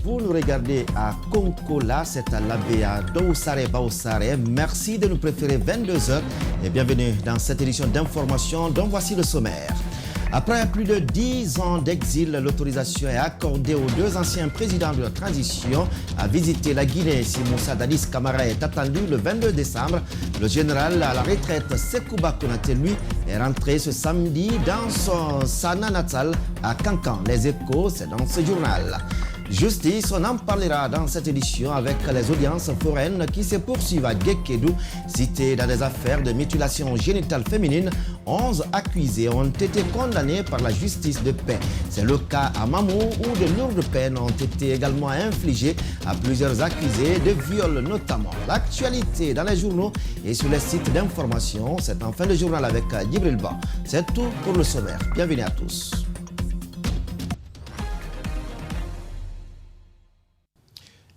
vous nous regardez à Konkola, c'est à l'Abéa Doussare Baoussare. Merci de nous préférer 22h et bienvenue dans cette édition d'information dont voici le sommaire. Après plus de 10 ans d'exil, l'autorisation est accordée aux deux anciens présidents de la transition à visiter la Guinée. Si Moussa Dadis Camara est attendu le 22 décembre, le général à la retraite Sekouba Konaté, lui, est rentré ce samedi dans son Sana natal à Kankan. Les Échos, c'est dans ce journal. Justice, on en parlera dans cette édition avec les audiences foraines qui se poursuivent à Guékédou, cité dans des affaires de mutilation génitale féminine. 11 accusés ont été condamnés par la justice de paix. C'est le cas à Mamou où de lourdes peines ont été également infligées à plusieurs accusés de viol notamment. L'actualité dans les journaux et sur les sites d'information, c'est en fin de journal avec Djibril Ba. C'est tout pour le sommaire. Bienvenue à tous.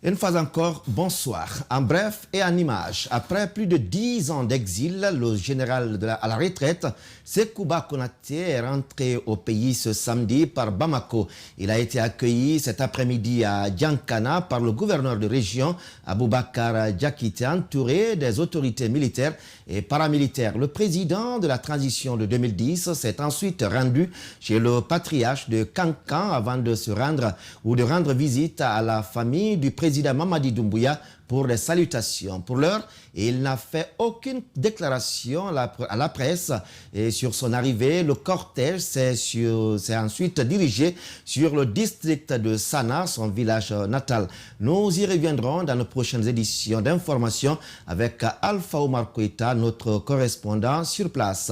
Une fois encore, bonsoir. En bref et en image, après plus de 10 ans d'exil, le général à la retraite, Sekouba Konaté, est rentré au pays ce samedi par Bamako. Il a été accueilli cet après-midi à Diankana par le gouverneur de région, Aboubakar Diakité, entouré des autorités militaires et paramilitaires. Le président de la transition de 2010 s'est ensuite rendu chez le patriarche de Kankan avant de se rendre ou de rendre visite à la famille du président Mamadi Doumbouya pour les salutations. Pour l'heure, il n'a fait aucune déclaration à la presse et sur son arrivée, le cortège s'est ensuite dirigé sur le district de Sana, son village natal. Nous y reviendrons dans nos prochaines éditions d'information avec Alpha Omar Koïta, notre correspondant sur place.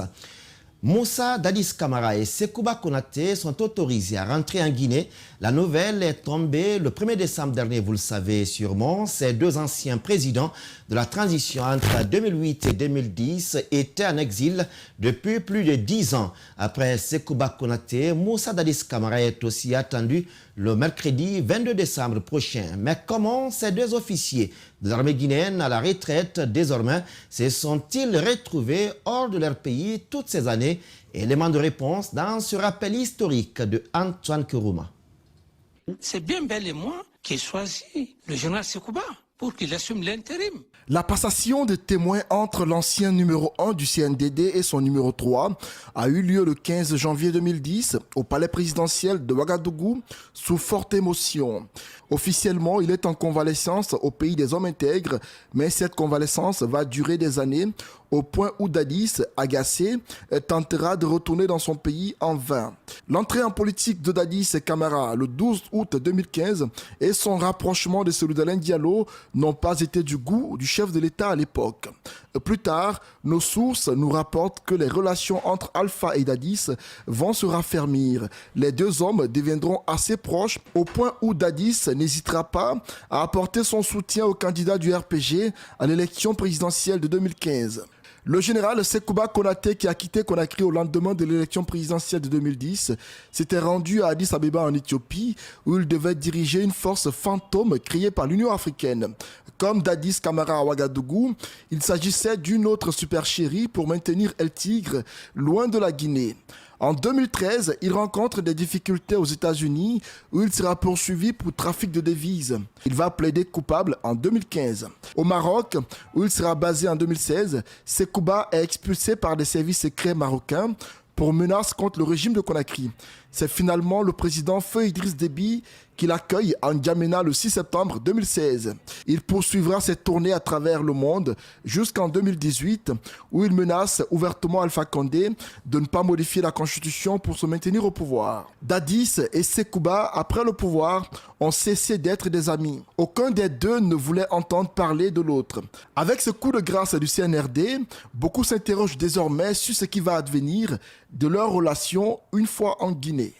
Moussa Dadis Camara et Sekouba Konaté sont autorisés à rentrer en Guinée. La nouvelle est tombée le 1er décembre dernier, vous le savez sûrement. Ces deux anciens présidents de la transition entre 2008 et 2010 étaient en exil depuis plus de 10 ans. Après Sekouba Konaté, Moussa Dadis Camara est aussi attendu le mercredi 22 décembre prochain. Mais comment ces deux officiers de l'armée guinéenne à la retraite désormais se sont-ils retrouvés hors de leur pays toutes ces années? Élément de réponse dans ce rappel historique de Antoine Kourouma. C'est bien bel et moi qui ai choisi le général Sekouba pour qu'il assume l'intérim. La passation de témoins entre l'ancien numéro 1 du CNDD et son numéro 3 a eu lieu le 15 janvier 2010 au palais présidentiel de Ouagadougou sous forte émotion. Officiellement, il est en convalescence au pays des hommes intègres, mais cette convalescence va durer des années au point où Dadis, agacé, tentera de retourner dans son pays en vain. L'entrée en politique de Dadis Camara le 12 août 2015 et son rapprochement de celui d'Alain Diallo n'ont pas été du goût du chef de l'État à l'époque. Plus tard, nos sources nous rapportent que les relations entre Alpha et Dadis vont se raffermir. Les deux hommes deviendront assez proches au point où Dadis n'hésitera pas à apporter son soutien au candidat du RPG à l'élection présidentielle de 2015. Le général Sekouba Konaté, qui a quitté Conakry au lendemain de l'élection présidentielle de 2010, s'était rendu à Addis Abeba en Éthiopie où il devait diriger une force fantôme créée par l'Union africaine. Comme Dadis Camara à Ouagadougou, il s'agissait d'une autre supercherie pour maintenir El Tigre loin de la Guinée. En 2013, il rencontre des difficultés aux États-Unis où il sera poursuivi pour trafic de devises. Il va plaider coupable en 2015. Au Maroc, où il sera basé en 2016, Sekouba est expulsé par des services secrets marocains pour menace contre le régime de Conakry. C'est finalement le président Feu Idriss Déby qui l'accueille à N'Djamena le 6 septembre 2016. Il poursuivra cette tournée à travers le monde jusqu'en 2018 où il menace ouvertement Alpha Condé de ne pas modifier la constitution pour se maintenir au pouvoir. Dadis et Sekouba, après le pouvoir, ont cessé d'être des amis. Aucun des deux ne voulait entendre parler de l'autre. Avec ce coup de grâce du CNRD, beaucoup s'interrogent désormais sur ce qui va advenir de leur relation une fois en Guinée.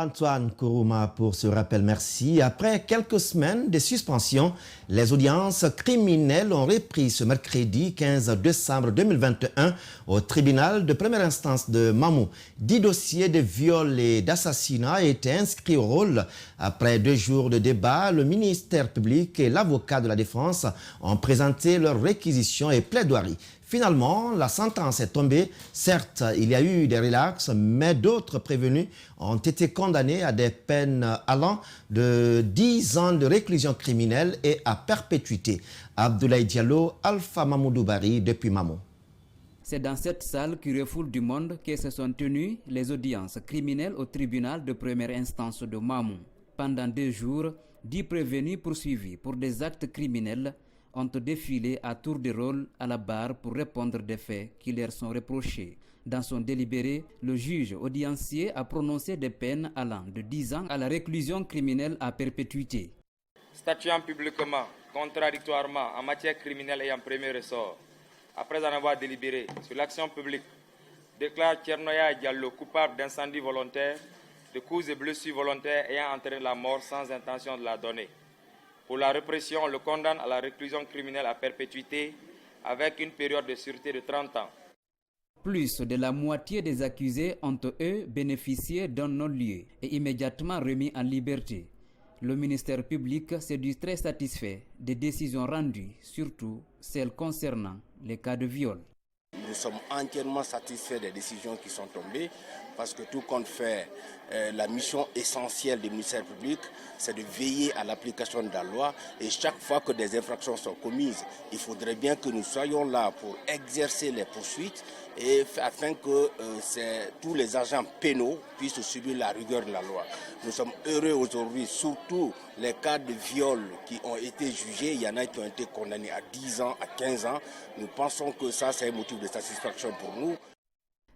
Antoine Kourouma pour ce rappel, merci. Après quelques semaines de suspension, les audiences criminelles ont repris ce mercredi 15 décembre 2021 au tribunal de première instance de Mamou. 10 dossiers de viol et d'assassinat étaient inscrits au rôle. Après 2 jours de débat, le ministère public et l'avocat de la défense ont présenté leurs réquisitions et plaidoiries. Finalement, la sentence est tombée. Certes, il y a eu des relax, mais d'autres prévenus ont été condamnés à des peines allant de 10 ans de réclusion criminelle et à perpétuité. Abdoulaye Diallo, Alpha Mamoudou Bari, depuis Mamo. C'est dans cette salle qui refoule du monde que se sont tenues les audiences criminelles au tribunal de première instance de Mamou. Pendant 2 jours, 10 prévenus poursuivis pour des actes criminels ont défilé à tour de rôle à la barre pour répondre des faits qui leur sont reprochés. Dans son délibéré, le juge audiencier a prononcé des peines allant de 10 ans à la réclusion criminelle à perpétuité. Statuant publiquement, contradictoirement en matière criminelle et en premier ressort, après en avoir délibéré sur l'action publique, déclare Tchernoya Diallo coupable d'incendie volontaire, de coups et blessures volontaires ayant entraîné la mort sans intention de la donner. Pour la répression, on le condamne à la réclusion criminelle à perpétuité avec une période de sûreté de 30 ans. Plus de la moitié des accusés ont, eux, bénéficié d'un non-lieu et immédiatement remis en liberté. Le ministère public s'est dit très satisfait des décisions rendues, surtout celles concernant les cas de viol. Nous sommes entièrement satisfaits des décisions qui sont tombées parce que tout compte fait, la mission essentielle du ministère public, c'est de veiller à l'application de la loi et chaque fois que des infractions sont commises, il faudrait bien que nous soyons là pour exercer les poursuites et afin que tous les agents pénaux puissent subir la rigueur de la loi. Nous sommes heureux aujourd'hui, surtout les cas de viol qui ont été jugés, il y en a qui ont été condamnés à 10 ans, à 15 ans. Nous pensons que ça, c'est un motif de satisfaction pour nous.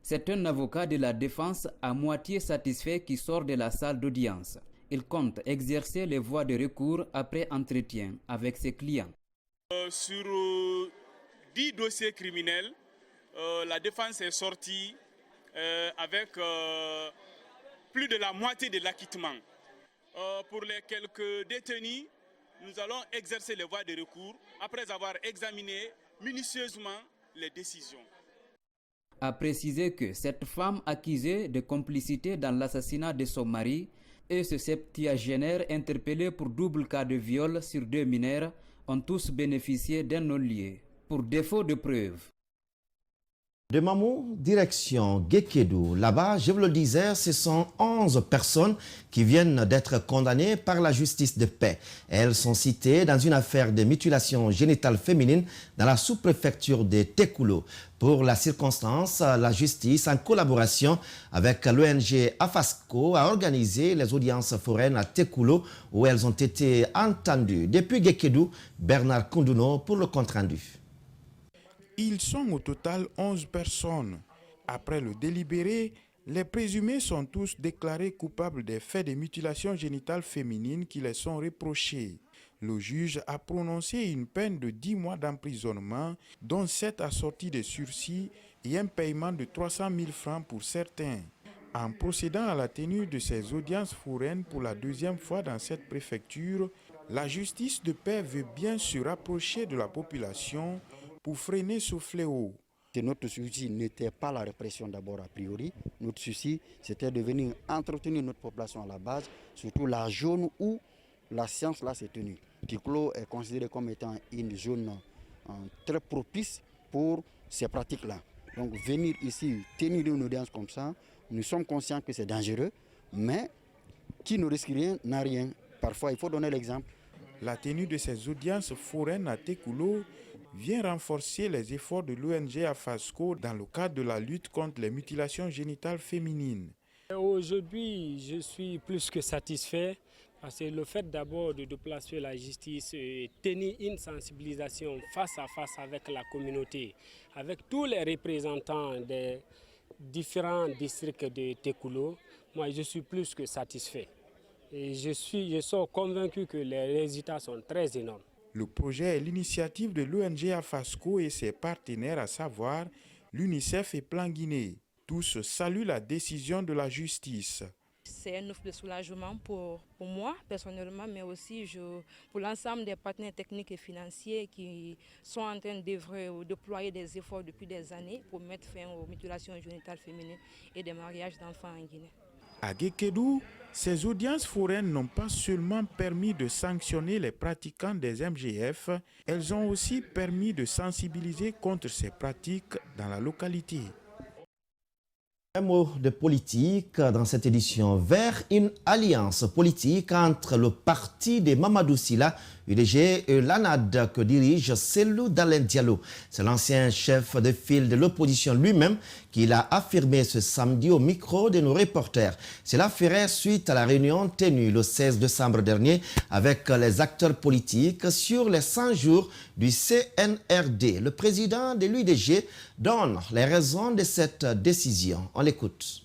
C'est un avocat de la défense à moitié satisfait qui sort de la salle d'audience. Il compte exercer les voies de recours après entretien avec ses clients. Sur 10 dossiers criminels, la défense est sortie avec plus de la moitié de l'acquittement. Pour les quelques détenus, nous allons exercer les voies de recours après avoir examiné minutieusement les décisions. A précisé que cette femme accusée de complicité dans l'assassinat de son mari et ce septuagénaire interpellé pour double cas de viol sur 2 mineurs ont tous bénéficié d'un non-lieu pour défaut de preuves. De Mamou, direction Guékédou. Là-bas, je vous le disais, ce sont 11 personnes qui viennent d'être condamnées par la justice de paix. Elles sont citées dans une affaire de mutilation génitale féminine dans la sous-préfecture de Tekoulo. Pour la circonstance, la justice, en collaboration avec l'ONG AFASCO, a organisé les audiences foraines à Tekoulo où elles ont été entendues. Depuis Guékédou, Bernard Koundouno pour le compte-rendu. Ils sont au total 11 personnes. Après le délibéré, les présumés sont tous déclarés coupables des faits de mutilation génitale féminine qui les sont reprochés. Le juge a prononcé une peine de 10 mois d'emprisonnement, dont 7 assortis de sursis et un paiement de 300 000 francs pour certains. En procédant à la tenue de ces audiences foraines pour la 2e fois dans cette préfecture, la justice de paix veut bien se rapprocher de la population pour freiner ce fléau. Notre souci n'était pas la répression d'abord a priori. Notre souci, c'était de venir entretenir notre population à la base, surtout la zone où la science là s'est tenue. Tekoulo est considéré comme étant une zone très propice pour ces pratiques-là. Donc venir ici, tenir une audience comme ça, nous sommes conscients que c'est dangereux, mais qui ne risque rien n'a rien. Parfois, il faut donner l'exemple. La tenue de ces audiences foraines à Tekoulo vient renforcer les efforts de l'ONG AFASCO dans le cadre de la lutte contre les mutilations génitales féminines. Aujourd'hui, je suis plus que satisfait parce que le fait d'abord de déplacer la justice et tenir une sensibilisation face à face avec la communauté, avec tous les représentants des différents districts de Tekoulo, moi je suis plus que satisfait. Et je sors convaincu que les résultats sont très énormes. Le projet est l'initiative de l'ONG AFASCO et ses partenaires, à savoir l'UNICEF et Plan Guinée. Tous saluent la décision de la justice. C'est un offre de soulagement pour moi personnellement, mais aussi pour l'ensemble des partenaires techniques et financiers qui sont en train d'œuvrer ou déployer des efforts depuis des années pour mettre fin aux mutilations génitales féminines et des mariages d'enfants en Guinée. À Guékédou, ces audiences foraines n'ont pas seulement permis de sanctionner les pratiquants des MGF, elles ont aussi permis de sensibiliser contre ces pratiques dans la localité. Un mot de politique dans cette édition vers une alliance politique entre le parti de Mamadou Sylla, UDG, et l'ANAD que dirige Cellou Dalein Diallo. C'est l'ancien chef de file de l'opposition lui-même qui l'a affirmé ce samedi au micro de nos reporters. Cela ferait suite à la réunion tenue le 16 décembre dernier avec les acteurs politiques sur les 100 jours du CNRD. Le président de l'UDG donne les raisons de cette décision. On l'écoute.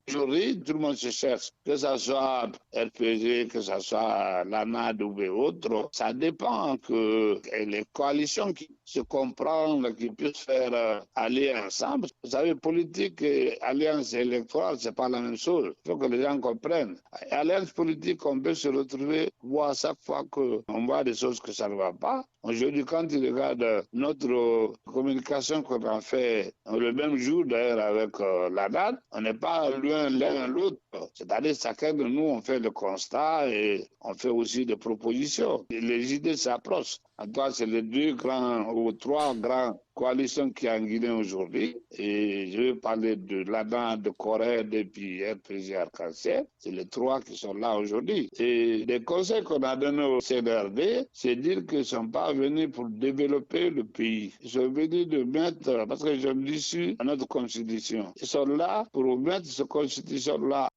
Aujourd'hui, tout le monde se cherche, que ce soit RPG, que ce soit l'ANAD ou autre. Ça dépend que les coalitions qui se comprennent, qui puissent faire aller ensemble. Vous savez, politique et alliance électorale, c'est pas la même chose. Il faut que les gens comprennent. Alliance politique, on peut se retrouver, voir chaque fois qu'on voit des choses que ça ne va pas. Aujourd'hui, quand ils regardent notre communication qu'on a fait le même jour d'ailleurs avec l'ANAD, on n'est pas loin l'un de l'autre. C'est-à-dire chacun de nous, on fait le constat et on fait aussi des propositions. Et les idées s'approchent. En tout cas, c'est les deux grands ou trois grands coalitions qui sont en Guinée aujourd'hui. Et je vais parler de l'ANAD, de Corée et puis RPG Arc-en-Ciel. C'est les trois qui sont là aujourd'hui. Et les conseils qu'on a donnés au CNRD, c'est dire qu'ils ne sont pas venus pour développer le pays. Ils sont venus de mettre, parce que je me dis sur notre constitution, ils sont là pour mettre cette constitution-là.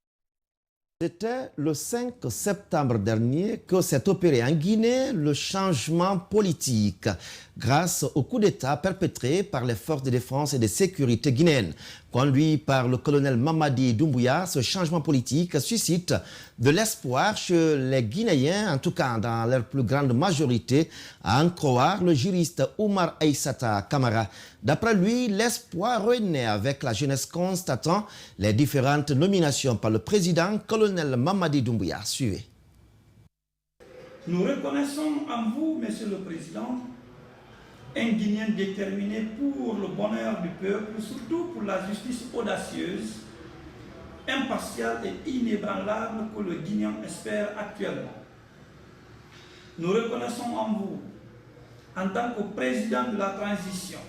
C'était le 5 septembre dernier que s'est opéré en Guinée le changement politique grâce au coup d'État perpétré par les forces de défense et de sécurité guinéennes. Conduit par le colonel Mamadi Doumbouya, ce changement politique suscite de l'espoir chez les Guinéens, en tout cas dans leur plus grande majorité, à en croire le juriste Oumar Aïssata Kamara. D'après lui, l'espoir renaît avec la jeunesse constatant les différentes nominations par le président colonel Mamadi Doumbouya. Suivez. Nous reconnaissons en vous, Monsieur le Président, un Guinéen déterminé pour le bonheur du peuple, surtout pour la justice audacieuse, impartiale et inébranlable que le Guinéen espère actuellement. Nous reconnaissons en vous, en tant que président de la transition,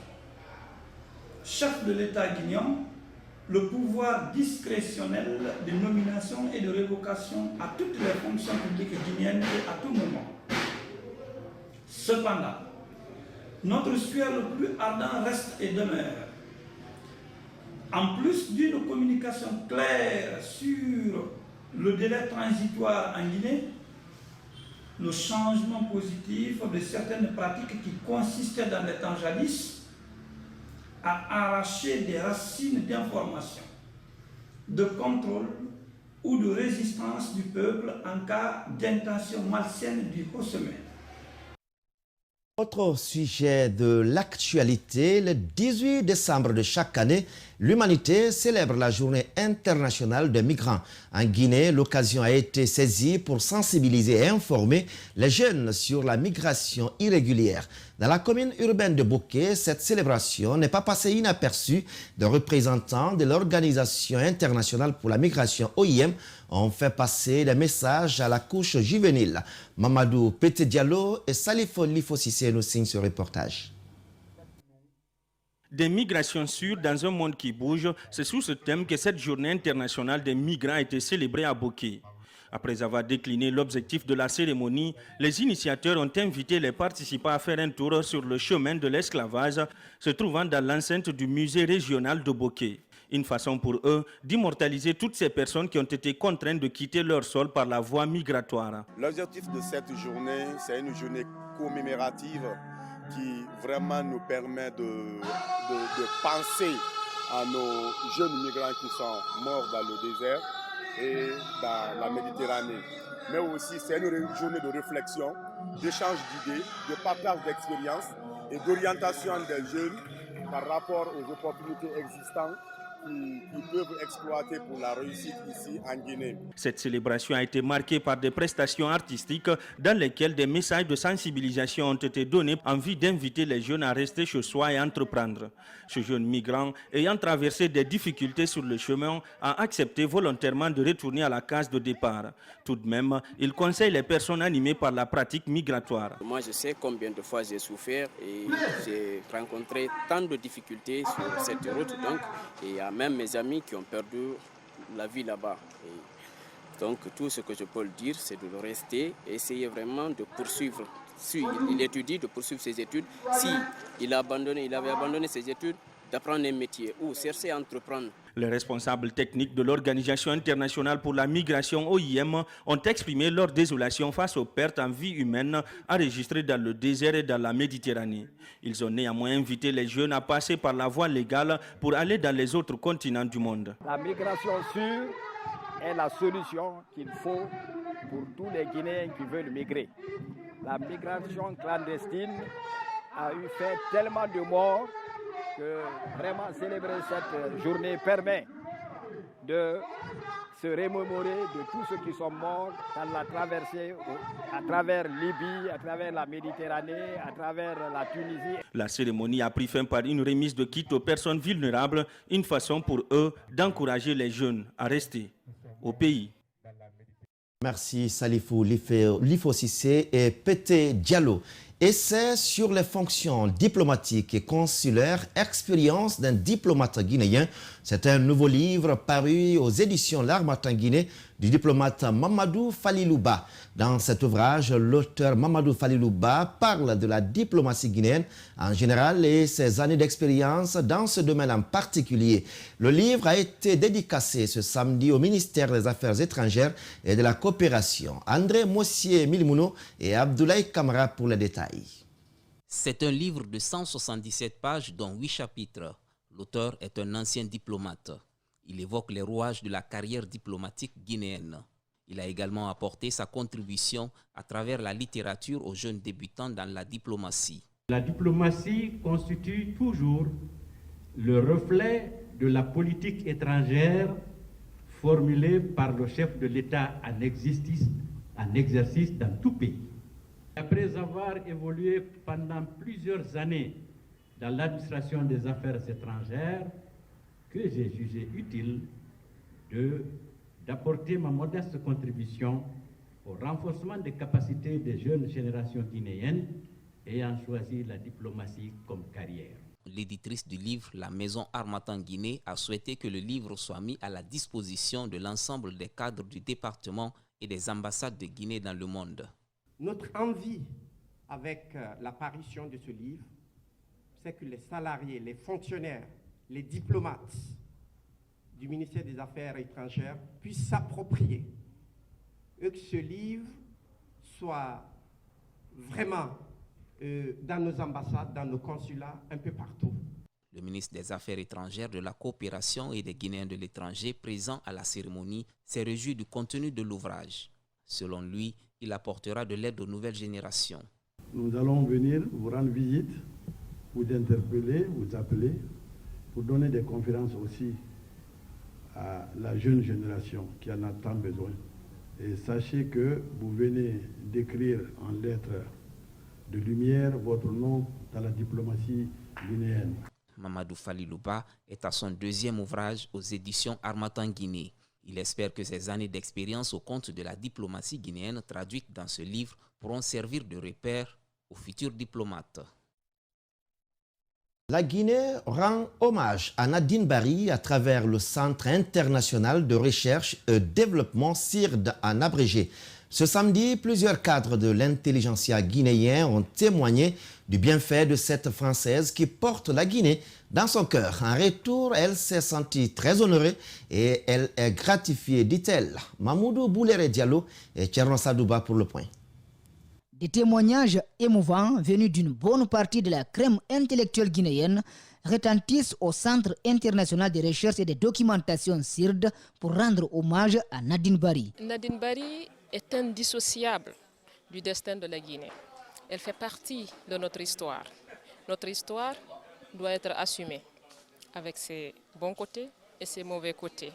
chef de l'État guinéen, le pouvoir discrétionnel de nomination et de révocation à toutes les fonctions publiques guinéennes et à tout moment. Cependant, notre souhait le plus ardent reste et demeure. En plus d'une communication claire sur le délai transitoire en Guinée, le changement positif de certaines pratiques qui consistaient dans les temps jadis à arracher des racines d'information, de contrôle ou de résistance du peuple en cas d'intention malsaine du haut sommet. Autre sujet de l'actualité, le 18 décembre de chaque année, l'humanité célèbre la journée internationale des migrants. En Guinée, l'occasion a été saisie pour sensibiliser et informer les jeunes sur la migration irrégulière. Dans la commune urbaine de Boké, cette célébration n'est pas passée inaperçue. Des représentants de l'Organisation internationale pour la migration OIM ont fait passer des messages à la couche juvénile. Mamadou Pété Diallo et Salifo Lifo Sissé nous signent ce reportage. Des migrations sûres dans un monde qui bouge, c'est sous ce thème que cette journée internationale des migrants a été célébrée à Boké. Après avoir décliné l'objectif de la cérémonie, les initiateurs ont invité les participants à faire un tour sur le chemin de l'esclavage se trouvant dans l'enceinte du musée régional de Boké. Une façon pour eux d'immortaliser toutes ces personnes qui ont été contraintes de quitter leur sol par la voie migratoire. L'objectif de cette journée, c'est une journée commémorative qui vraiment nous permet de penser à nos jeunes migrants qui sont morts dans le désert et dans la Méditerranée. Mais aussi, c'est une journée de réflexion, d'échange d'idées, de partage d'expériences et d'orientation des jeunes par rapport aux opportunités existantes qu'ils peuvent exploiter pour la réussite ici en Guinée. Cette célébration a été marquée par des prestations artistiques dans lesquelles des messages de sensibilisation ont été donnés en vue d'inviter les jeunes à rester chez soi et entreprendre. Ce jeune migrant, ayant traversé des difficultés sur le chemin, a accepté volontairement de retourner à la case de départ. Tout de même, il conseille les personnes animées par la pratique migratoire. Moi, je sais combien de fois j'ai souffert et j'ai rencontré tant de difficultés sur cette route. Donc, et il y a même mes amis qui ont perdu la vie là-bas. Donc, tout ce que je peux le dire, c'est de rester et essayer vraiment de poursuivre. Si il étudie, de poursuivre ses études. Si il avait abandonné ses études, d'apprendre un métier ou chercher à entreprendre. Les responsables techniques de l'Organisation internationale pour la migration OIM ont exprimé leur désolation face aux pertes en vie humaine enregistrées dans le désert et dans la Méditerranée. Ils ont néanmoins invité les jeunes à passer par la voie légale pour aller dans les autres continents du monde. La migration sûre est la solution qu'il faut pour tous les Guinéens qui veulent migrer. La migration clandestine a eu fait tellement de morts que vraiment célébrer cette journée permet de se remémorer de tous ceux qui sont morts dans la traversée à travers Libye, à travers la Méditerranée, à travers la Tunisie. La cérémonie a pris fin par une remise de kits aux personnes vulnérables, une façon pour eux d'encourager les jeunes à rester au pays. Merci Salifou Lifo Cissé et Pété Diallo. Essai sur les fonctions diplomatiques et consulaires, expérience d'un diplomate guinéen. C'est un nouveau livre paru aux éditions L'Harmattan Guinée du diplomate Mamadou Falilouba. Dans cet ouvrage, l'auteur Mamadou Falilouba parle de la diplomatie guinéenne en général et ses années d'expérience dans ce domaine en particulier. Le livre a été dédicacé ce samedi au ministère des Affaires étrangères et de la coopération. André Mossier-Milimouno et Abdoulaye Kamara pour les détails. C'est un livre de 177 pages dont 8 chapitres. L'auteur est un ancien diplomate. Il évoque les rouages de la carrière diplomatique guinéenne. Il a également apporté sa contribution à travers la littérature aux jeunes débutants dans la diplomatie. La diplomatie constitue toujours le reflet de la politique étrangère formulée par le chef de l'État en exercice dans tout pays. Après avoir évolué pendant plusieurs années dans l'administration des affaires étrangères, que j'ai jugé utile d'apporter ma modeste contribution au renforcement des capacités des jeunes générations guinéennes ayant choisi la diplomatie comme carrière. L'éditrice du livre, la Maison Harmattan Guinée, a souhaité que le livre soit mis à la disposition de l'ensemble des cadres du département et des ambassades de Guinée dans le monde. Notre envie avec l'apparition de ce livre, c'est que les salariés, les fonctionnaires, les diplomates du ministère des Affaires étrangères puissent s'approprier et que ce livre soit vraiment dans nos ambassades, dans nos consulats, un peu partout. Le ministre des Affaires étrangères, de la coopération et des Guinéens de l'étranger présent à la cérémonie s'est réjoui du contenu de l'ouvrage. Selon lui, il apportera de l'aide aux nouvelles générations. Nous allons venir vous rendre visite, vous interpeller, vous appeler, pour donner des conférences aussi à la jeune génération qui en a tant besoin. Et sachez que vous venez d'écrire en lettres de lumière votre nom dans la diplomatie guinéenne. Mamadou Falilouba est à son deuxième ouvrage aux éditions Harmattan Guinée. Il espère que ses années d'expérience au compte de la diplomatie guinéenne traduites dans ce livre pourront servir de repère aux futurs diplomates. La Guinée rend hommage à Nadine Barry à travers le Centre international de recherche et développement CIRD en abrégé. Ce samedi, plusieurs cadres de l'intelligentsia guinéen ont témoigné du bienfait de cette Française qui porte la Guinée dans son cœur. En retour, elle s'est sentie très honorée et elle est gratifiée, dit-elle. Mamoudou Bouléré Diallo et Thierno Sadouba pour le point. Des témoignages émouvants venus d'une bonne partie de la crème intellectuelle guinéenne retentissent au Centre international de recherche et de documentation CIRD pour rendre hommage à Nadine Barry. Nadine Barry est indissociable du destin de la Guinée. Elle fait partie de notre histoire. Notre histoire doit être assumée avec ses bons côtés et ses mauvais côtés.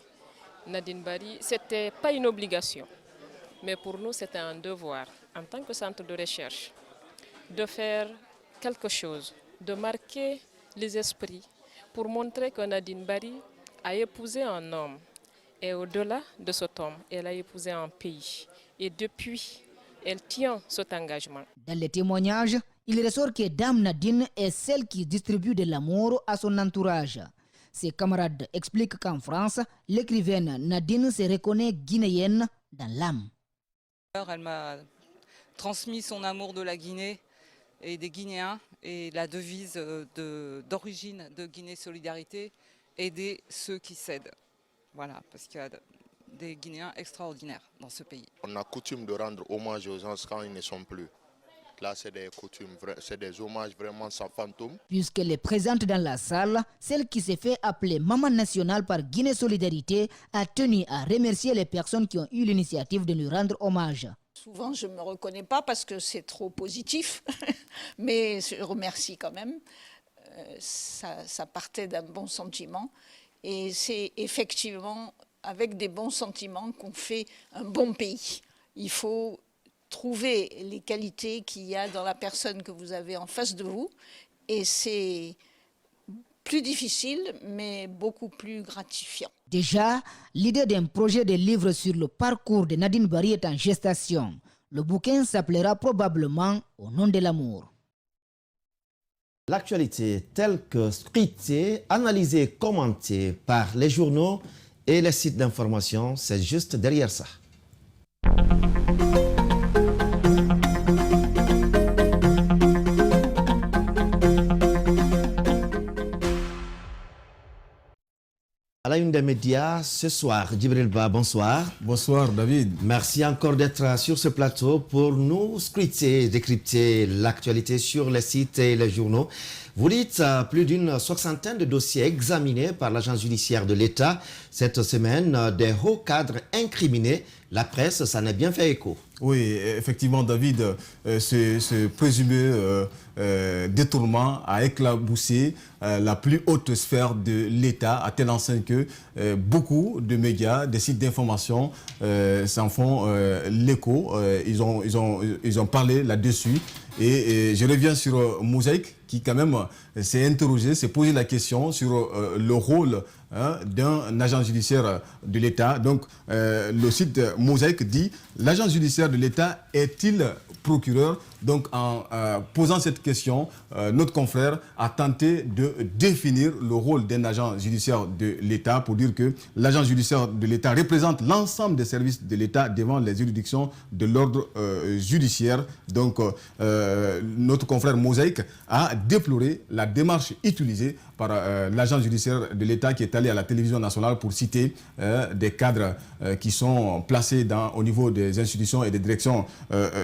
Nadine Barry, ce n'était pas une obligation, mais pour nous c'était un devoir en tant que centre de recherche de faire quelque chose, de marquer les esprits pour montrer que Nadine Barry a épousé un homme. Et au-delà de cet homme, elle a épousé un pays. Et depuis, elle tient cet engagement. Dans les témoignages, il ressort que Dame Nadine est celle qui distribue de l'amour à son entourage. Ses camarades expliquent qu'en France, l'écrivaine Nadine se reconnaît guinéenne dans l'âme. Elle m'a transmis son amour de la Guinée et des Guinéens et la devise d'origine de Guinée Solidarité, aider ceux qui cèdent. Voilà, parce qu'il y a des Guinéens extraordinaires dans ce pays. On a coutume de rendre hommage aux gens quand ils ne sont plus. Là, c'est des coutumes, c'est des hommages vraiment sans fantôme. Puisqu'elle est présente dans la salle, celle qui s'est fait appeler Maman Nationale par Guinée Solidarité a tenu à remercier les personnes qui ont eu l'initiative de lui rendre hommage. Souvent, je ne me reconnais pas parce que c'est trop positif, mais je remercie quand même. Ça partait d'un bon sentiment et c'est effectivement avec des bons sentiments qu'on fait un bon pays. Il faut trouver les qualités qu'il y a dans la personne que vous avez en face de vous et c'est plus difficile mais beaucoup plus gratifiant. Déjà, l'idée d'un projet de livre sur le parcours de Nadine Barry est en gestation. Le bouquin s'appellera probablement Au nom de l'amour. L'actualité telle que scrutée, analysée, commentée par les journaux et les sites d'information, c'est juste derrière ça. À la une des médias, ce soir, Djibril Ba, bonsoir. Bonsoir David. Merci encore d'être sur ce plateau pour nous scruter, décrypter l'actualité sur les sites et les journaux. Vous dites plus d'une soixantaine de dossiers examinés par l'agence judiciaire de l'État cette semaine, des hauts cadres incriminés. La presse s'en est bien fait écho. Oui, effectivement, David, ce présumé détournement a éclaboussé la plus haute sphère de l'État, à telle enseigne que beaucoup de médias, des sites d'information s'en font l'écho. Ils ont parlé là-dessus. Et je reviens sur Mosaïque, qui quand même s'est interrogé, s'est posé la question sur le rôle d'un agent judiciaire de l'État. Donc, le site Mosaïque dit « L'agent judiciaire de l'État est-il procureur ?» Donc, en posant cette question, notre confrère a tenté de définir le rôle d'un agent judiciaire de l'État pour dire que l'agent judiciaire de l'État représente l'ensemble des services de l'État devant les juridictions de l'ordre judiciaire. Donc, notre confrère Mosaïque a déploré la démarche utilisée par l'agent judiciaire de l'État qui est allé à la télévision nationale pour citer des cadres qui sont placés au niveau des institutions et des directions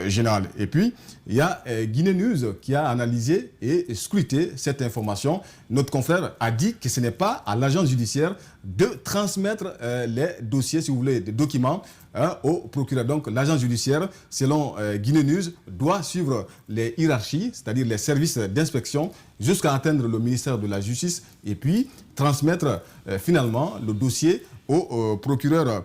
générales. Et puis, il y a Guinée News qui a analysé et scruté cette information. Notre confrère a dit que ce n'est pas à l'agence judiciaire de transmettre les dossiers, si vous voulez, des documents au procureur. Donc l'agence judiciaire, selon Guinée News, doit suivre les hiérarchies, c'est-à-dire les services d'inspection, jusqu'à atteindre le ministère de la Justice et puis transmettre finalement le dossier au procureur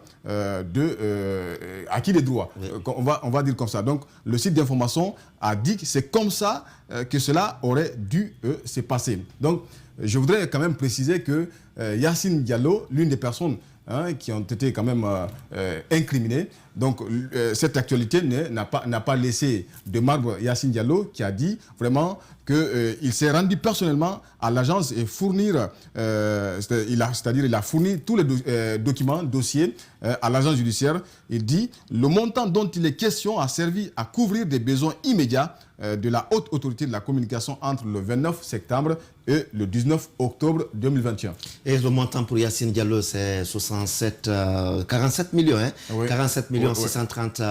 acquis des droits. Oui. On va dire comme ça. Donc, le site d'information a dit que c'est comme ça que cela aurait dû se passer. Donc, je voudrais quand même préciser que Yacine Diallo, l'une des personnes qui ont été quand même incriminées, donc cette actualité n'a pas laissé de marbre Yacine Diallo qui a dit vraiment qu'il s'est rendu personnellement à l'agence et fournir, c'est-à-dire il a fourni tous les documents, dossiers à l'agence judiciaire. Il dit le montant dont il est question a servi à couvrir des besoins immédiats de la haute autorité de la communication entre le 29 septembre et le 19 octobre 2021. Et le montant pour Yacine Diallo, c'est 47 millions, hein? Oui. 47 millions 630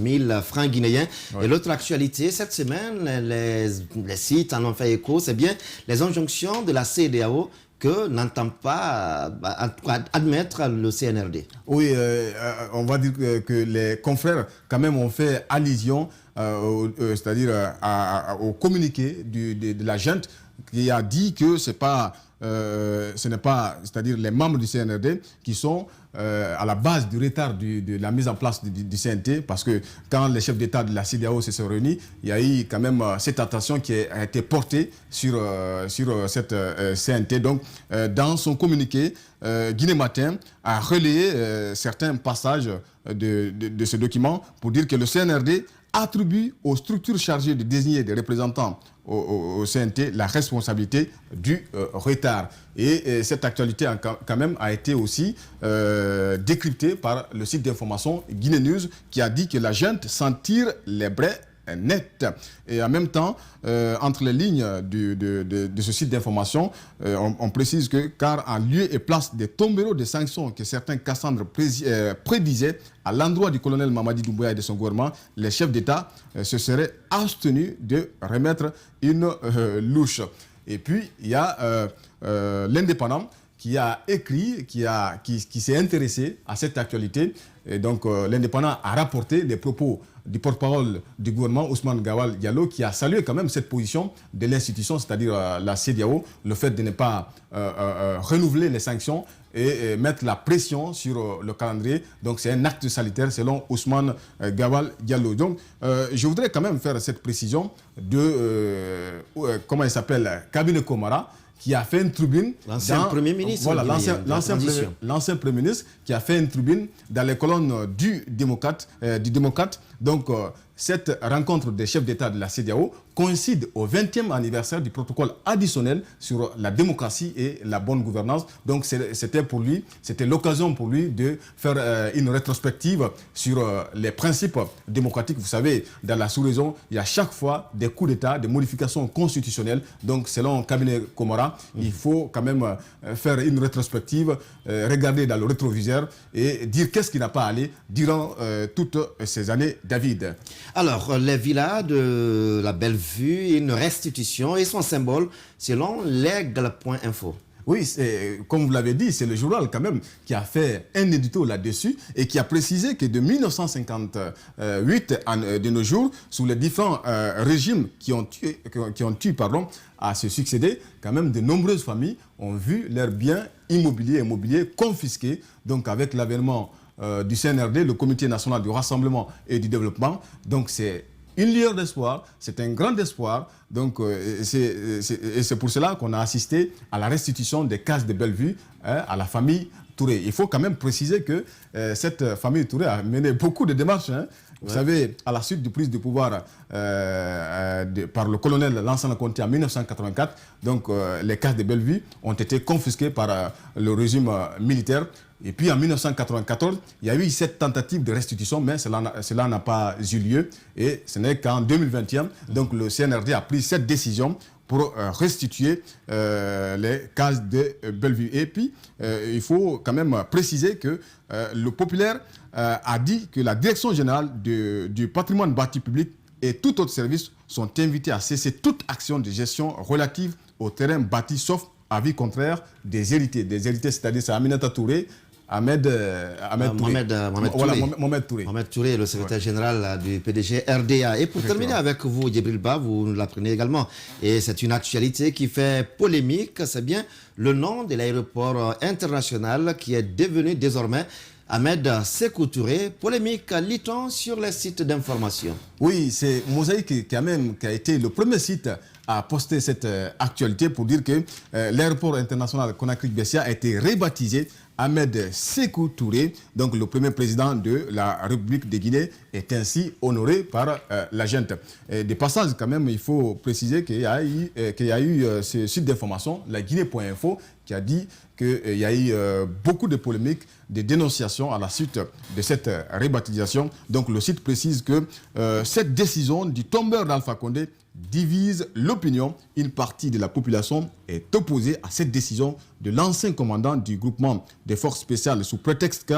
000 francs guinéens. Oui. Et l'autre actualité, cette semaine, les sites en ont fait écho, c'est bien les injonctions de la CEDEAO que n'entend pas admettre le CNRD. Oui, on va dire que les confrères quand même ont fait allusion c'est-à-dire au communiqué de la junte qui a dit que ce n'est pas ce n'est pas, c'est-à-dire les membres du CNRD qui sont à la base du retard de la mise en place du CNT, parce que quand les chefs d'État de la CEDEAO se sont réunis, il y a eu quand même cette attention qui a été portée sur cette CNT. Donc, dans son communiqué, Guinée Matin a relayé certains passages de ce document pour dire que le CNRD attribue aux structures chargées de désigner des représentants au CNT la responsabilité du retard. Et cette actualité quand même a été aussi décryptée par le site d'information Guinée News, qui a dit que la junte s'en tire les brais net. Et en même temps, entre les lignes de ce site d'information, on précise que, car en lieu et place des tombereaux de sanctions que certains Cassandres prédisaient à l'endroit du colonel Mamadi Doumbouya et de son gouvernement, les chefs d'État se seraient abstenus de remettre une louche. Et puis, il y a l'Indépendant qui a écrit, qui s'est intéressé à cette actualité. Et donc, l'Indépendant a rapporté les propos du porte-parole du gouvernement, Ousmane Gawal Diallo, qui a salué quand même cette position de l'institution, c'est-à-dire la CEDEAO, le fait de ne pas renouveler les sanctions et mettre la pression sur le calendrier. Donc, c'est un acte salutaire selon Ousmane Gawal Diallo. Donc, je voudrais quand même faire cette précision de, comment il s'appelle, Kabine Komara, qui a fait une tribune... L'ancien Premier ministre. Voilà, l'ancien Premier ministre qui a fait une tribune dans les colonnes du démocrate. Donc, cette rencontre des chefs d'État de la CEDEAO coïncide au 20e anniversaire du protocole additionnel sur la démocratie et la bonne gouvernance. Donc, c'était l'occasion pour lui de faire une rétrospective sur les principes démocratiques. Vous savez, dans la sous-région, il y a chaque fois des coups d'État, des modifications constitutionnelles. Donc, selon Cabinet Komara, il faut quand même faire une rétrospective, regarder dans le rétroviseur et dire qu'est-ce qui n'a pas allé durant toutes ces années, David. Alors, les villas de la Belle-Vue, une restitution et son symbole selon l'aigle.info. Oui, comme vous l'avez dit, c'est le journal quand même qui a fait un édito là-dessus et qui a précisé que de 1958 de nos jours, sous les différents régimes qui ont eu à se succéder, quand même de nombreuses familles ont vu leurs biens immobiliers confisqués. Donc avec l'avènement du CNRD, le Comité national du rassemblement et du développement. Donc c'est une lueur d'espoir, c'est un grand espoir. Donc c'est pour cela qu'on a assisté à la restitution des cases de Bellevue à la famille Touré. Il faut quand même préciser que cette famille Touré a mené beaucoup de démarches. Vous savez, à la suite de prise de pouvoir par le colonel Lansana Conté en 1984, donc les cases de Bellevue ont été confisquées par le régime militaire. Et puis en 1994, il y a eu cette tentative de restitution, mais cela n'a pas eu lieu. Et ce n'est qu'en 2021, donc le CNRD a pris cette décision pour restituer les cases de Bellevue. Et puis, il faut quand même préciser que le Populaire a dit que la Direction générale du patrimoine bâti public et tout autre service sont invités à cesser toute action de gestion relative au terrain bâti, sauf avis contraire des héritiers. Des héritiers, c'est-à-dire c'est Aminata Touré, Mohamed Touré. Mohamed Touré, le secrétaire général du PDG RDA. Et pour terminer avec vous, Djibril Ba, vous l'apprenez également. Et c'est une actualité qui fait polémique. C'est bien le nom de l'aéroport international qui est devenu désormais Ahmed Sékou Touré. Polémique, lit-on sur les sites d'information. Oui, c'est Mosaïque qui a été le premier site à poster cette actualité pour dire que l'aéroport international Conakry-Bessia a été rebaptisé Ahmed Sékou Touré, donc le premier président de la République de Guinée, est ainsi honoré par la junte. De passage, quand même, il faut préciser qu'il y a eu ce site d'information, la Guinée.info, qui a dit qu'il y a eu beaucoup de polémiques, de dénonciations à la suite de cette rebaptisation. Donc le site précise que cette décision du tombeur d'Alpha Condé divise l'opinion. Une partie de la population est opposée à cette décision de l'ancien commandant du groupement des forces spéciales sous prétexte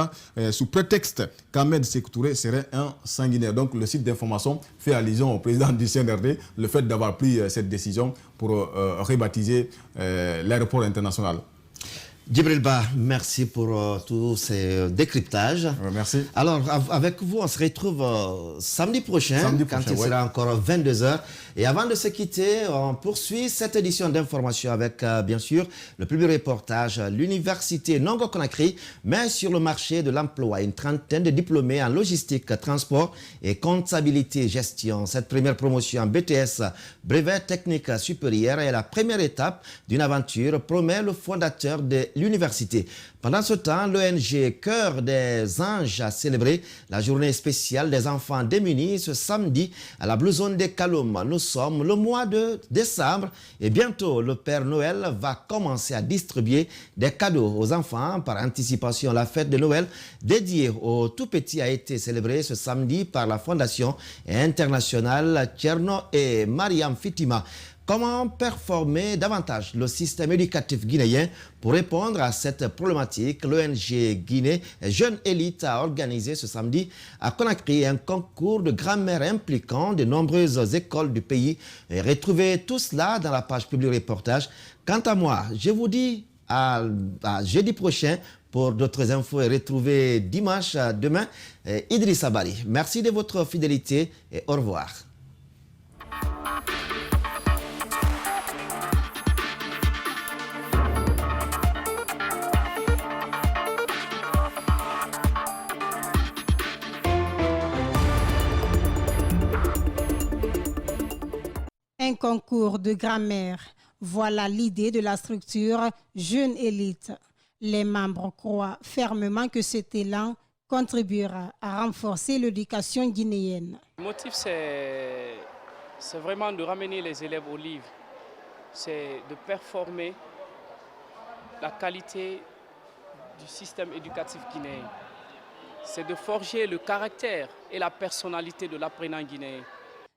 qu'Ahmed Sékou Touré serait un sanguinaire. Donc le site d'information fait allusion au président du CNRD, le fait d'avoir pris cette décision pour rebaptiser l'aéroport international. Djibril Ba, merci pour tous ces décryptages. Merci. Alors, avec vous, on se retrouve samedi prochain, quand il sera encore 22h. Et avant de se quitter, on poursuit cette édition d'information avec, bien sûr, le public reportage, l'université Nongo Conakry, mais sur le marché de l'emploi. Une trentaine de diplômés en logistique, transport et comptabilité et gestion. Cette première promotion en BTS, brevet technique supérieur, est la première étape d'une aventure, promet le fondateur de l'université. Pendant ce temps, l'ONG Cœur des Anges a célébré la journée spéciale des enfants démunis ce samedi à la Blue Zone des Kaloum. Nous sommes le mois de décembre et bientôt le Père Noël va commencer à distribuer des cadeaux aux enfants par anticipation. La fête de Noël dédiée aux tout-petits a été célébrée ce samedi par la Fondation internationale Tcherno et Mariam Fitima. Comment performer davantage le système éducatif guinéen? Pour répondre à cette problématique, l'ONG Guinée Jeune Élite a organisé ce samedi à Conakry un concours de grammaire impliquant de nombreuses écoles du pays. Et retrouvez tout cela dans la page publique reportage. Quant à moi, je vous dis à jeudi prochain pour d'autres infos et retrouver dimanche demain Idrissa Bari. Merci de votre fidélité et au revoir. Un concours de grammaire, voilà l'idée de la structure Jeune Élite. Les membres croient fermement que cet élan contribuera à renforcer l'éducation guinéenne. Le motif, c'est vraiment de ramener les élèves au livre, c'est de performer la qualité du système éducatif guinéen, c'est de forger le caractère et la personnalité de l'apprenant guinéen.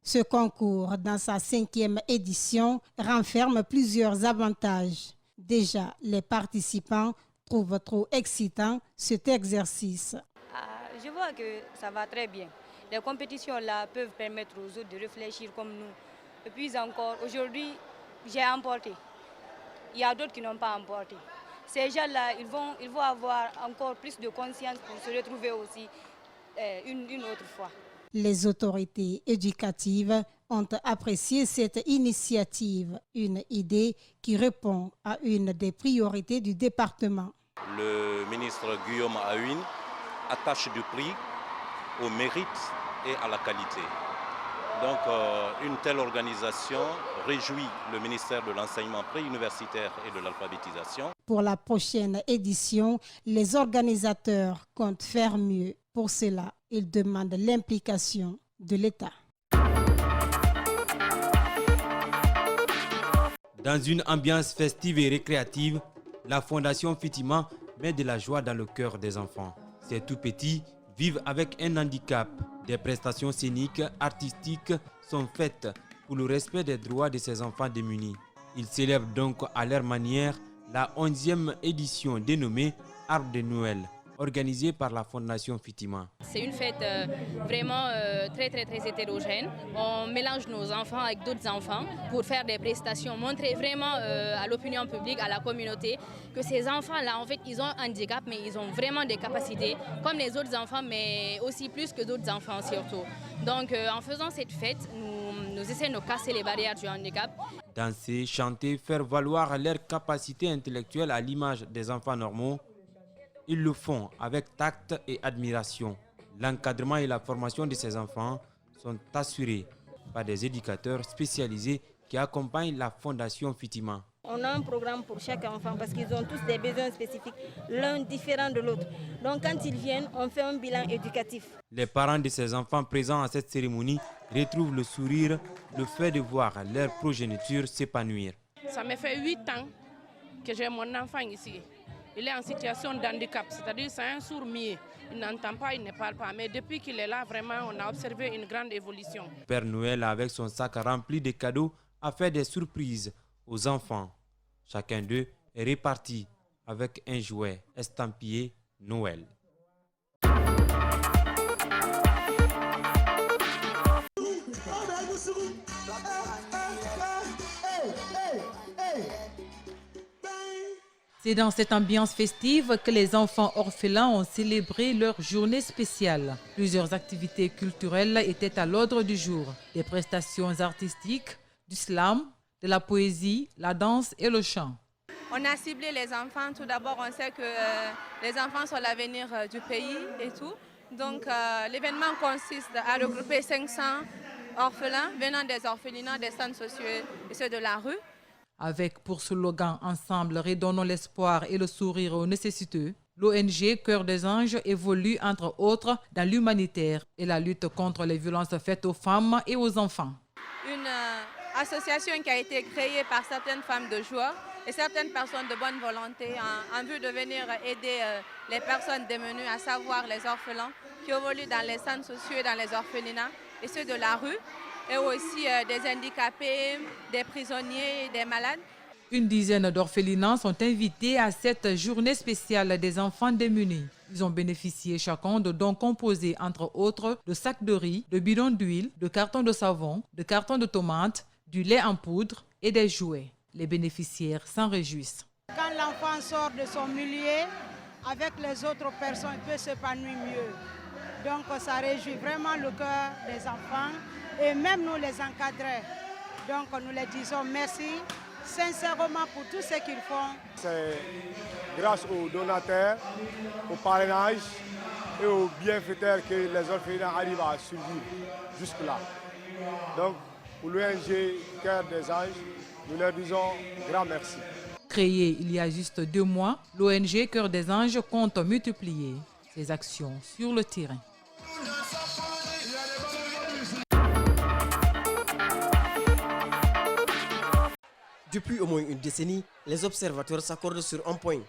Ce concours, dans sa 5e édition, renferme plusieurs avantages. Déjà, les participants trouvent trop excitant cet exercice. Je vois que ça va très bien. Les compétitions-là peuvent permettre aux autres de réfléchir comme nous. Et puis encore, aujourd'hui, j'ai emporté. Il y a d'autres qui n'ont pas emporté. Ces gens-là, ils vont avoir encore plus de conscience pour se retrouver aussi une autre fois. Les autorités éducatives ont apprécié cette initiative, une idée qui répond à une des priorités du département. Le ministre Guillaume Aoun attache du prix au mérite et à la qualité. Donc une telle organisation réjouit le ministère de l'enseignement préuniversitaire et de l'alphabétisation. Pour la prochaine édition, les organisateurs comptent faire mieux. Pour cela, ils demandent l'implication de l'État. Dans une ambiance festive et récréative, la Fondation Fitima met de la joie dans le cœur des enfants. Ces tout-petits vivent avec un handicap. Des prestations scéniques, artistiques sont faites pour le respect des droits de ces enfants démunis. Ils célèbrent donc à leur manière la 11e édition dénommée Arbre de Noël, organisée par la Fondation Fitima. C'est une fête vraiment très hétérogène. On mélange nos enfants avec d'autres enfants pour faire des prestations, montrer vraiment à l'opinion publique, à la communauté, que ces enfants-là, en fait, ils ont un handicap, mais ils ont vraiment des capacités, comme les autres enfants, mais aussi plus que d'autres enfants surtout. Donc en faisant cette fête, nous essayons de casser les barrières du handicap. Danser, chanter, faire valoir leurs capacités intellectuelles à l'image des enfants normaux, ils le font avec tact et admiration. L'encadrement et la formation de ces enfants sont assurés par des éducateurs spécialisés qui accompagnent la Fondation Fitima. On a un programme pour chaque enfant parce qu'ils ont tous des besoins spécifiques, l'un différent de l'autre. Donc quand ils viennent, on fait un bilan éducatif. Les parents de ces enfants présents à cette cérémonie retrouvent le sourire, le fait de voir leur progéniture s'épanouir. Ça me fait 8 ans que j'ai mon enfant ici. Il est en situation de handicap, c'est-à-dire c'est un sourd-muet. Il n'entend pas, il ne parle pas. Mais depuis qu'il est là, vraiment, on a observé une grande évolution. Père Noël, avec son sac rempli de cadeaux, a fait des surprises aux enfants. Chacun d'eux est réparti avec un jouet estampillé Noël. C'est dans cette ambiance festive que les enfants orphelins ont célébré leur journée spéciale. Plusieurs activités culturelles étaient à l'ordre du jour. Des prestations artistiques, du slam, de la poésie, la danse et le chant. On a ciblé les enfants. Tout d'abord, on sait que les enfants sont l'avenir du pays et tout. Donc l'événement consiste à regrouper 500 orphelins venant des orphelinats, des centres sociaux et ceux de la rue. Avec pour slogan « Ensemble, redonnons l'espoir et le sourire aux nécessiteux », l'ONG Cœur des Anges évolue entre autres dans l'humanitaire et la lutte contre les violences faites aux femmes et aux enfants. Une association qui a été créée par certaines femmes de joie et certaines personnes de bonne volonté en vue de venir aider les personnes démunies, à savoir les orphelins qui évoluent dans les centres sociaux et dans les orphelinats et ceux de la rue, et aussi des handicapés, des prisonniers, des malades. Une dizaine d'orphelinats sont invités à cette journée spéciale des enfants démunis. Ils ont bénéficié chacun de dons composés entre autres de sacs de riz, de bidons d'huile, de cartons de savon, de cartons de tomates, du lait en poudre et des jouets. Les bénéficiaires s'en réjouissent. Quand l'enfant sort de son milieu, avec les autres personnes, il peut s'épanouir mieux. Donc ça réjouit vraiment le cœur des enfants et même nous les encadrés. Donc nous les disons merci sincèrement pour tout ce qu'ils font. C'est grâce aux donateurs, au parrainage et aux bienfaiteurs que les orphelins arrivent à survivre jusque-là. Donc pour l'ONG Cœur des Anges, nous leur disons grand merci. Créée il y a juste 2 mois, l'ONG Cœur des Anges compte multiplier ses actions sur le terrain. Depuis au moins une décennie, les observateurs s'accordent sur un point.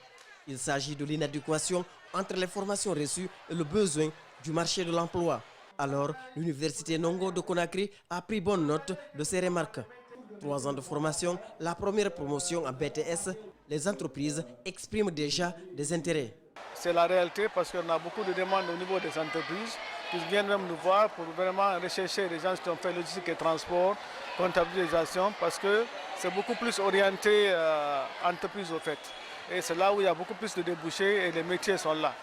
Il s'agit de l'inadéquation entre les formations reçues et le besoin du marché de l'emploi. Alors, l'université Nongo de Conakry a pris bonne note de ces remarques. 3 ans de formation, la première promotion en BTS, les entreprises expriment déjà des intérêts. C'est la réalité parce qu'on a beaucoup de demandes au niveau des entreprises qui viennent même nous voir pour vraiment rechercher les gens qui ont fait logistique et transport, comptabilisation, parce que c'est beaucoup plus orienté entreprise au fait. Et c'est là où il y a beaucoup plus de débouchés et les métiers sont là.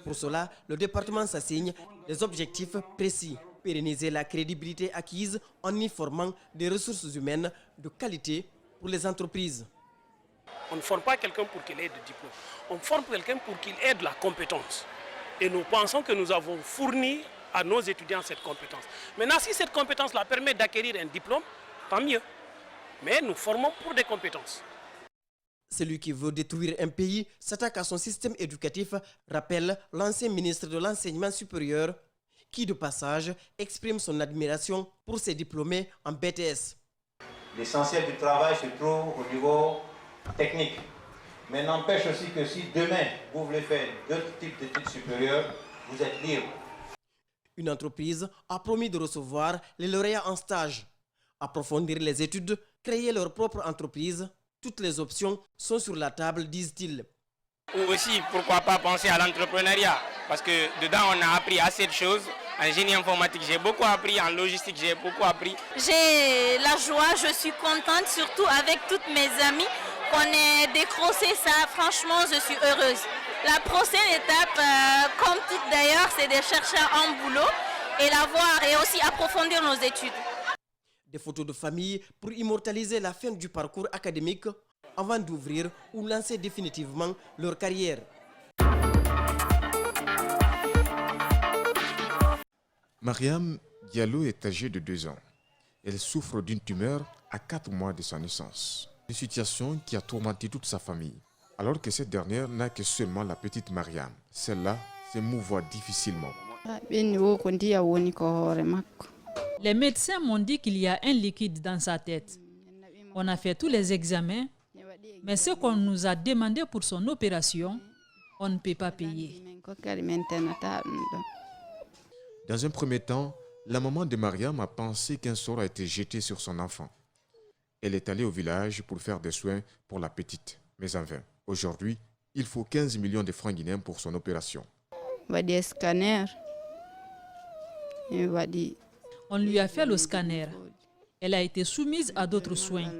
Pour cela, le département s'assigne des objectifs précis. Pérenniser la crédibilité acquise en y formant des ressources humaines de qualité pour les entreprises. On ne forme pas quelqu'un pour qu'il ait de diplôme. On forme quelqu'un pour qu'il ait de la compétence. Et nous pensons que nous avons fourni à nos étudiants cette compétence. Maintenant, si cette compétence-là permet d'acquérir un diplôme, tant mieux. Mais nous formons pour des compétences. Celui qui veut détruire un pays s'attaque à son système éducatif, rappelle l'ancien ministre de l'Enseignement supérieur, qui de passage exprime son admiration pour ses diplômés en BTS. L'essentiel du travail se trouve au niveau technique. Mais n'empêche aussi que si demain vous voulez faire d'autres types d'études supérieures, vous êtes libre. Une entreprise a promis de recevoir les lauréats en stage. Approfondir les études, créer leur propre entreprise, toutes les options sont sur la table, disent-ils. Ou aussi, pourquoi pas penser à l'entrepreneuriat, parce que dedans on a appris assez de choses. En génie informatique, j'ai beaucoup appris, en logistique, j'ai beaucoup appris. J'ai la joie, je suis contente, surtout avec toutes mes amies, qu'on ait décroché ça. Franchement, je suis heureuse. La prochaine étape, comme toutes d'ailleurs, c'est de chercher un boulot et l'avoir et aussi approfondir nos études. Des photos de famille pour immortaliser la fin du parcours académique avant d'ouvrir ou lancer définitivement leur carrière. Mariam Diallo est âgée de 2 ans. Elle souffre d'une tumeur à 4 mois de sa naissance. Une situation qui a tourmenté toute sa famille. Alors que cette dernière n'a que seulement la petite Mariam. Celle-là s'émouvoit difficilement. Les médecins m'ont dit qu'il y a un liquide dans sa tête. On a fait tous les examens, mais ce qu'on nous a demandé pour son opération, on ne peut pas payer. Dans un premier temps, la maman de Mariam a pensé qu'un sort a été jeté sur son enfant. Elle est allée au village pour faire des soins pour la petite, mais en vain. Aujourd'hui, il faut 15 millions de francs guinéens pour son opération. On lui a fait le scanner. Elle a été soumise à d'autres soins.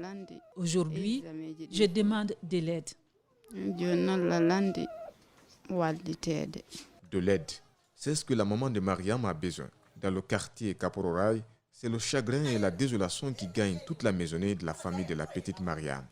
Aujourd'hui, je demande de l'aide. De l'aide, c'est ce que la maman de Mariam a besoin. Dans le quartier Kapororaï, c'est le chagrin et la désolation qui gagnent toute la maisonnée de la famille de la petite Mariam.